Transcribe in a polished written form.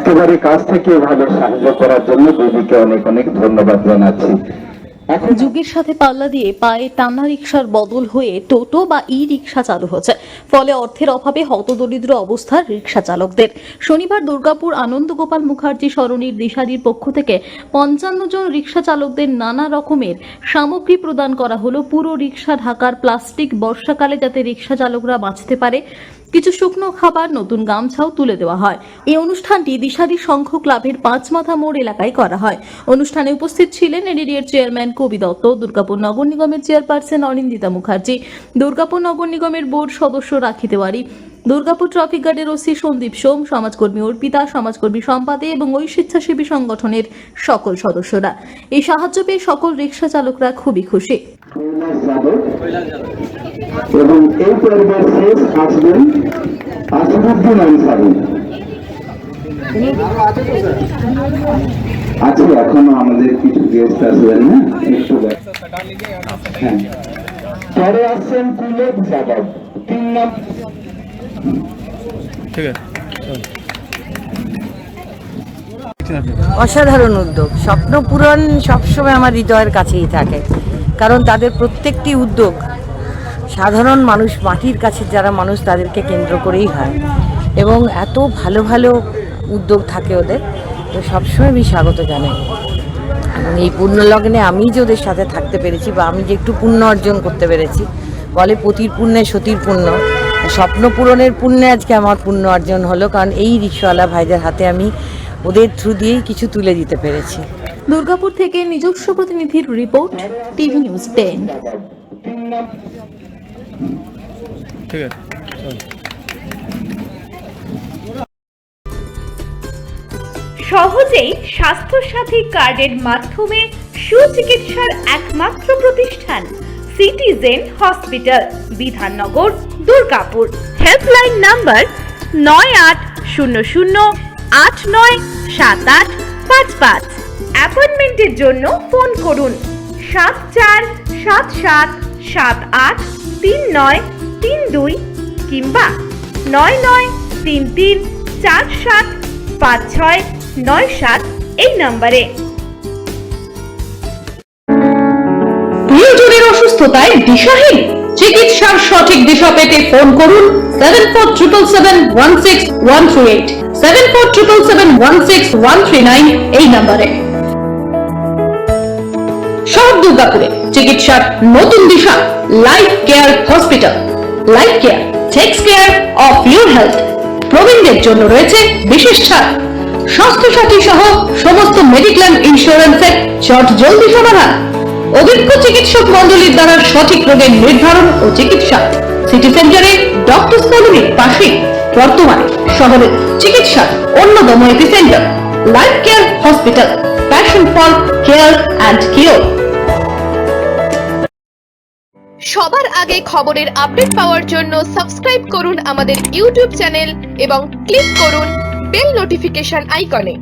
একেবারে কাছ থেকে ভাবে সাহায্য করার জন্য দিদিকে অনেক অনেক ধন্যবাদ জানাচ্ছি। যুগের সাথে পাল্লা দিয়ে পায়ে টানা রিকশার বদল হয়ে টোটো বা ই রিকশা চালু হচ্ছে, ফলে অর্থের অভাবে হতদরিদ্র অবস্থার রিকশা চালকদের। শনিবার দুর্গাপুর আনন্দগোপাল মুখার্জি সরণির দিশারির পক্ষ থেকে ৫৫ জন রিকশা চালকদের নানা রকমের সামগ্রী প্রদান করা হলো। পুরো রিকশা ঢাকার প্লাস্টিক, বর্ষাকালে যাতে রিকশা চালকরা বাঁচতে পারে, কিছু শুকনো খাবার, নতুন গামছাও তুলে দেওয়া হয়। এই অনুষ্ঠানটি দিশারি সংঘ ক্লাবের পাঁচমাথা মোড় এলাকায় করা হয়। অনুষ্ঠানে উপস্থিত ছিলেন এডিডিএর চেয়ারম্যান কবি দত্ত, দুর্গাপুর নগর নিগমের চেয়ারপারসন অনিন্দিতা মুখার্জি, দুর্গাপুর নগর নিগমের বোর্ড সদস্য রাখি তেওয়ারি, দুর্গাপুর ট্রাফিক গার্ডের ওসি সন্দীপ সোম, সমাজকর্মী অর্পিতা, সমাজকর্মী সম্পাদে এবং ওই স্বেচ্ছাসেবী সংগঠনের সকল সদস্যরা। এই সাহায্য পেয়ে সকল রিকশা চালকরা খুবই খুশি। এবং এই পর্বের শেষ আসবেন আসিরুদ্দিন আনসারী। আছে এখনো আমাদের কিছু গেস্ট আসবেন না, একটু হ্যাঁ। পরে আসছেন পুলক যাদব, 3 নম্বর। ঠিক আছে। অসাধারণ উদ্যোগ, স্বপ্ন পূরণ সবসময় আমার হৃদয়ের কাছেই থাকে, কারণ তাদের প্রত্যেকটি উদ্যোগ সাধারণ মানুষ, মাটির কাছে যারা মানুষ, তাদেরকে কেন্দ্র করেই হয় এবং এত ভালো ভালো উদ্যোগ থাকে ওদের, তো সবসময় আমি স্বাগত জানাই। এবং এই পুণ্যলগ্নে আমি যে ওদের সাথে থাকতে পেরেছি বা আমি যে একটু পুণ্য অর্জন করতে পেরেছি, বলে পতির পুণ্যে সতীর পুণ্য, স্বপ্ন পূরণের পুণ্যে আজকে আমার পুণ্য অর্জন হলো, কারণ এই রিকশাওয়ালা ভাইদের হাতে আমি ওদের থ্রু দিয়েই কিছু তুলে দিতে পেরেছি। দুর্গাপুর থেকে নিজস্ব প্রতিনিধির রিপোর্ট, টিভি নিউজ 10। ঠিক আছে। সহজেই স্বাস্থ্যসাথী কার্ডের মাধ্যমে সুচিকিৎসার একমাত্র প্রতিষ্ঠান citizen hospital, Bidhannagar, Durgapur. Helpline number 9800897855। অ্যাপয়েন্টমেন্টের জন্য ফোন করুন 7477783932 কিংবা 9933475697 এই নম্বরে। প্রিয়জনের অসুস্থতায় দিশাহীন, চিকিৎসার সঠিক দিশা পেতে ফোন করুন 7477716138, 7477716139 এই নম্বরে। শহর দুর্গাপুরে চিকিৎসার নতুন দিশা, life care hospital. Life care takes care of your health. প্রবীণদের জন্য রয়েছে বিশেষ ছাড়। স্বাস্থ্যসাথী সহ সমস্ত মেডিক্লেম ইন্স্যুরেন্সের চট জলদি সমাধান। অভিজ্ঞ চিকিৎসক মন্ডলীর দ্বারা সঠিক রোগের নির্ধারণ ও চিকিৎসা। সিটি সেন্টারে ডক্টর কলোনির পাশে বর্তমানে শহরের চিকিৎসার অন্যতম epicentre life care hospital, passion for care and cure. সবার আগে খবরের আপডেট পাওয়ার জন্য সাবস্ক্রাইব করুন আমাদের ইউটিউব চ্যানেল এবং ক্লিক করুন বেল নোটিফিকেশন আইকনে।